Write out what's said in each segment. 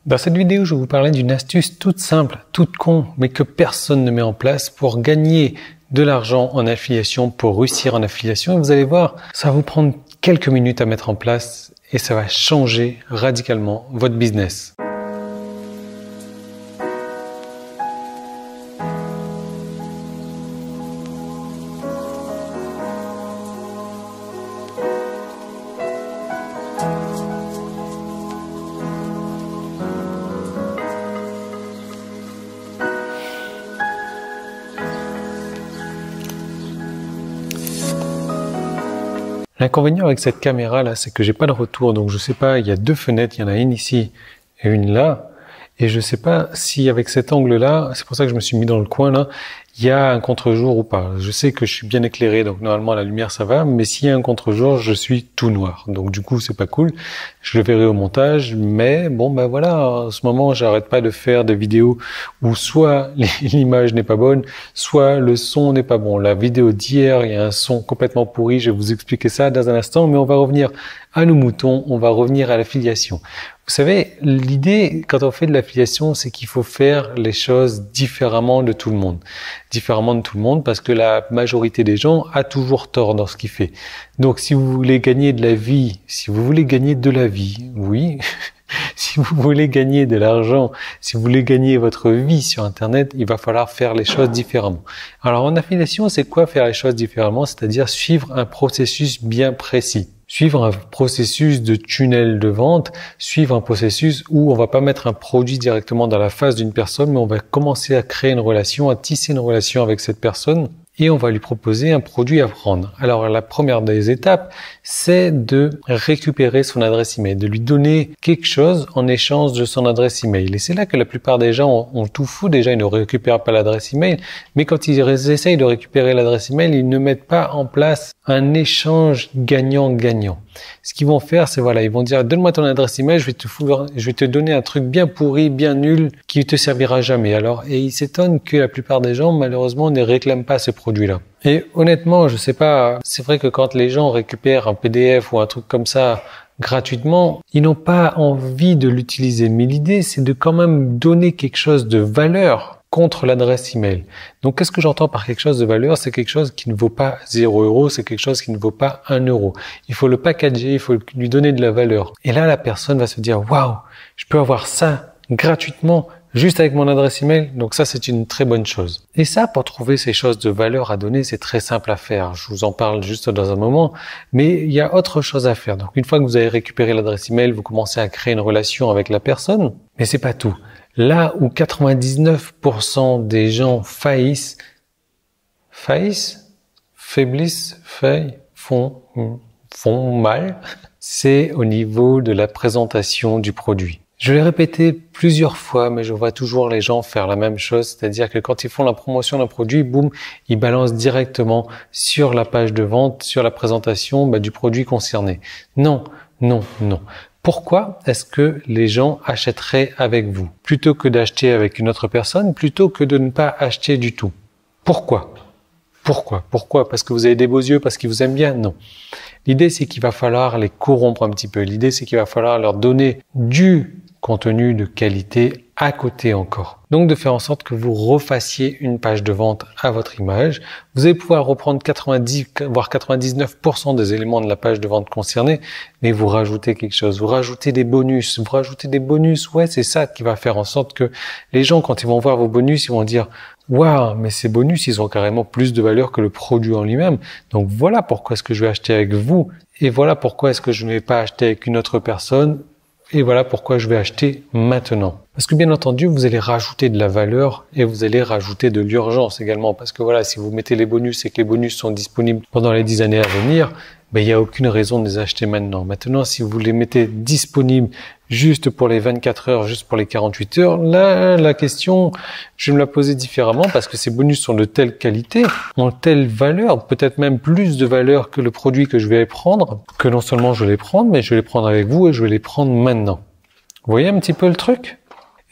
Dans cette vidéo, je vais vous parler d'une astuce toute simple, toute con, mais que personne ne met en place pour gagner de l'argent en affiliation, pour réussir en affiliation. Et vous allez voir, ça va vous prendre quelques minutes à mettre en place et ça va changer radicalement votre business. L'inconvénient avec cette caméra là, c'est que j'ai pas de retour, donc je sais pas, il y a deux fenêtres, il y en a une ici et une là, et je sais pas si avec cet angle là, c'est pour ça que je me suis mis dans le coin là, il y a un contre-jour ou pas. Je sais que je suis bien éclairé, donc normalement la lumière ça va, mais s'il y a un contre-jour, je suis tout noir, donc du coup c'est pas cool. Je le verrai au montage, mais bon ben voilà, en ce moment j'arrête pas de faire des vidéos où soit l'image n'est pas bonne, soit le son n'est pas bon. La vidéo d'hier, il y a un son complètement pourri, je vais vous expliquer ça dans un instant, mais on va revenir à nos moutons, on va revenir à l'affiliation. Vous savez, l'idée quand on fait de l'affiliation, c'est qu'il faut faire les choses différemment de tout le monde. Différemment de tout le monde parce que la majorité des gens a toujours tort dans ce qu'il fait. Donc si vous voulez gagner de la vie, si vous voulez gagner de la vie, oui, si vous voulez gagner de l'argent, si vous voulez gagner votre vie sur Internet, il va falloir faire les choses différemment. Alors en affiliation, c'est quoi faire les choses différemment? C'est-à-dire suivre un processus bien précis. Suivre un processus de tunnel de vente, suivre un processus où on va pas mettre un produit directement dans la face d'une personne, mais on va commencer à créer une relation, à tisser une relation avec cette personne et on va lui proposer un produit à vendre. Alors la première des étapes, c'est de récupérer son adresse email, de lui donner quelque chose en échange de son adresse email. Et c'est là que la plupart des gens ont tout fou. Déjà, ils ne récupèrent pas l'adresse email, mais quand ils essayent de récupérer l'adresse email, ils ne mettent pas en place un échange gagnant-gagnant. Ce qu'ils vont faire, c'est voilà, ils vont dire donne-moi ton adresse email, je vais te donner un truc bien pourri, bien nul, qui te servira jamais. Alors, et ils s'étonnent que la plupart des gens, malheureusement, ne réclament pas ce produit-là. Et honnêtement, je sais pas, c'est vrai que quand les gens récupèrent un PDF ou un truc comme ça gratuitement, ils n'ont pas envie de l'utiliser. Mais l'idée, c'est de quand même donner quelque chose de valeur contre l'adresse email. Donc, qu'est-ce que j'entends par quelque chose de valeur? C'est quelque chose qui ne vaut pas 0 €, c'est quelque chose qui ne vaut pas 1 €. Il faut le packager, il faut lui donner de la valeur. Et là, la personne va se dire, waouh, je peux avoir ça gratuitement, juste avec mon adresse email. Donc ça, c'est une très bonne chose. Et ça, pour trouver ces choses de valeur à donner, c'est très simple à faire. Je vous en parle juste dans un moment, mais il y a autre chose à faire. Donc, une fois que vous avez récupéré l'adresse email, vous commencez à créer une relation avec la personne, mais c'est pas tout. Là où 99% des gens faiblissent, font mal, c'est au niveau de la présentation du produit. Je l'ai répété plusieurs fois, mais je vois toujours les gens faire la même chose, c'est-à-dire que quand ils font la promotion d'un produit, boum, ils balancent directement sur la page de vente, sur la présentation du produit concerné. Non, non, non. Pourquoi est-ce que les gens achèteraient avec vous plutôt que d'acheter avec une autre personne, plutôt que de ne pas acheter du tout? Pourquoi? Pourquoi? Parce que vous avez des beaux yeux, parce qu'ils vous aiment bien? Non. L'idée, c'est qu'il va falloir les corrompre un petit peu. L'idée, c'est qu'il va falloir leur donner du contenu de qualité à côté encore. Donc de faire en sorte que vous refassiez une page de vente à votre image. Vous allez pouvoir reprendre 90 voire 99% des éléments de la page de vente concernée, mais vous rajoutez quelque chose, vous rajoutez des bonus, ouais, c'est ça qui va faire en sorte que les gens, quand ils vont voir vos bonus, ils vont dire waouh, mais ces bonus, ils ont carrément plus de valeur que le produit en lui-même. Donc voilà pourquoi est-ce que je vais acheter avec vous, et voilà pourquoi est-ce que je ne vais pas acheter avec une autre personne. Et voilà pourquoi je vais acheter maintenant. Parce que bien entendu, vous allez rajouter de la valeur et vous allez rajouter de l'urgence également. Parce que voilà, si vous mettez les bonus et que les bonus sont disponibles pendant les 10 années à venir, il n'y a aucune raison de les acheter maintenant. Maintenant, si vous les mettez disponibles juste pour les 24 heures, juste pour les 48 heures, là, la question, je vais me la poser différemment parce que ces bonus sont de telle qualité, ont telle valeur, peut-être même plus de valeur que le produit que je vais prendre, que non seulement je vais les prendre, mais je vais les prendre avec vous et je vais les prendre maintenant. Vous voyez un petit peu le truc?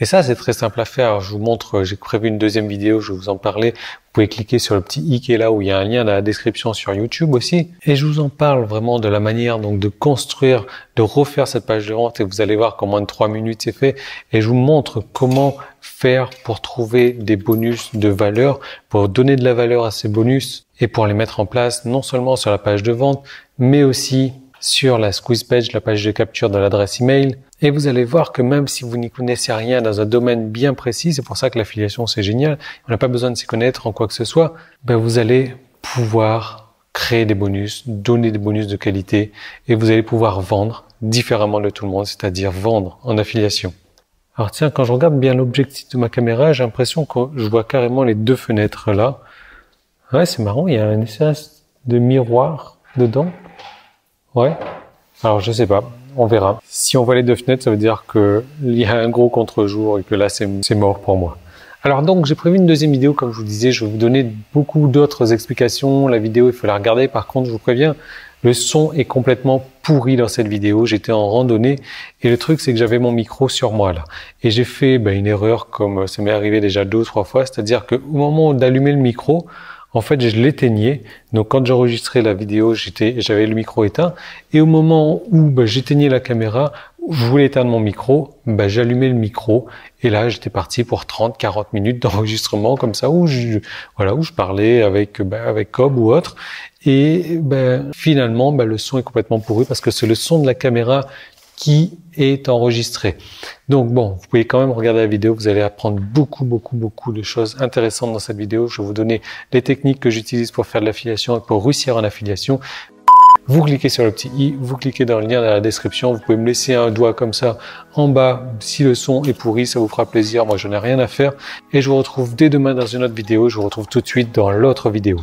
Et ça, c'est très simple à faire. Je vous montre, j'ai prévu une deuxième vidéo, je vais vous en parler. Vous pouvez cliquer sur le petit i qui est là où il y a un lien dans la description sur YouTube aussi. Et je vous en parle vraiment de la manière donc de construire, de refaire cette page de vente et vous allez voir qu'en moins de 3 minutes c'est fait. Et je vous montre comment faire pour trouver des bonus de valeur, pour donner de la valeur à ces bonus et pour les mettre en place non seulement sur la page de vente, mais aussi sur la squeeze page, la page de capture de l'adresse email. Et vous allez voir que même si vous n'y connaissez rien dans un domaine bien précis, c'est pour ça que l'affiliation c'est génial, on n'a pas besoin de s'y connaître en quoi que ce soit, vous allez pouvoir créer des bonus, donner des bonus de qualité et vous allez pouvoir vendre différemment de tout le monde, c'est-à-dire vendre en affiliation. Alors tiens, quand je regarde bien l'objectif de ma caméra, j'ai l'impression que je vois carrément les deux fenêtres là. Ouais, c'est marrant, il y a un espèce de miroir dedans. Ouais. Alors je sais pas, on verra. Si on voit les deux fenêtres, ça veut dire que il y a un gros contre-jour et que là c'est mort pour moi. Alors donc j'ai prévu une deuxième vidéo, comme je vous disais, je vais vous donner beaucoup d'autres explications. La vidéo il faut la regarder. Par contre, je vous préviens, le son est complètement pourri dans cette vidéo. J'étais en randonnée et le truc c'est que j'avais mon micro sur moi là. Et j'ai fait une erreur comme ça m'est arrivé déjà 2 ou 3 fois, c'est-à-dire que au moment d'allumer le micro, en fait, je l'éteignais. Donc, quand j'enregistrais la vidéo, j'avais le micro éteint. Et au moment où j'éteignais la caméra, je voulais éteindre mon micro, j'allumais le micro. Et là, j'étais parti pour 30-40 minutes d'enregistrement comme ça, où je parlais avec Cobb ou autre. Et finalement, le son est complètement pourri parce que c'est le son de la caméra qui est enregistré. Donc bon, vous pouvez quand même regarder la vidéo, vous allez apprendre beaucoup de choses intéressantes dans cette vidéo. Je vais vous donner les techniques que j'utilise pour faire de l'affiliation et pour réussir en affiliation. Vous cliquez sur le petit i, vous cliquez dans le lien dans la description, vous pouvez me laisser un doigt comme ça en bas si le son est pourri, ça vous fera plaisir, moi je n'ai rien à faire. Et je vous retrouve dès demain dans une autre vidéo, je vous retrouve tout de suite dans l'autre vidéo.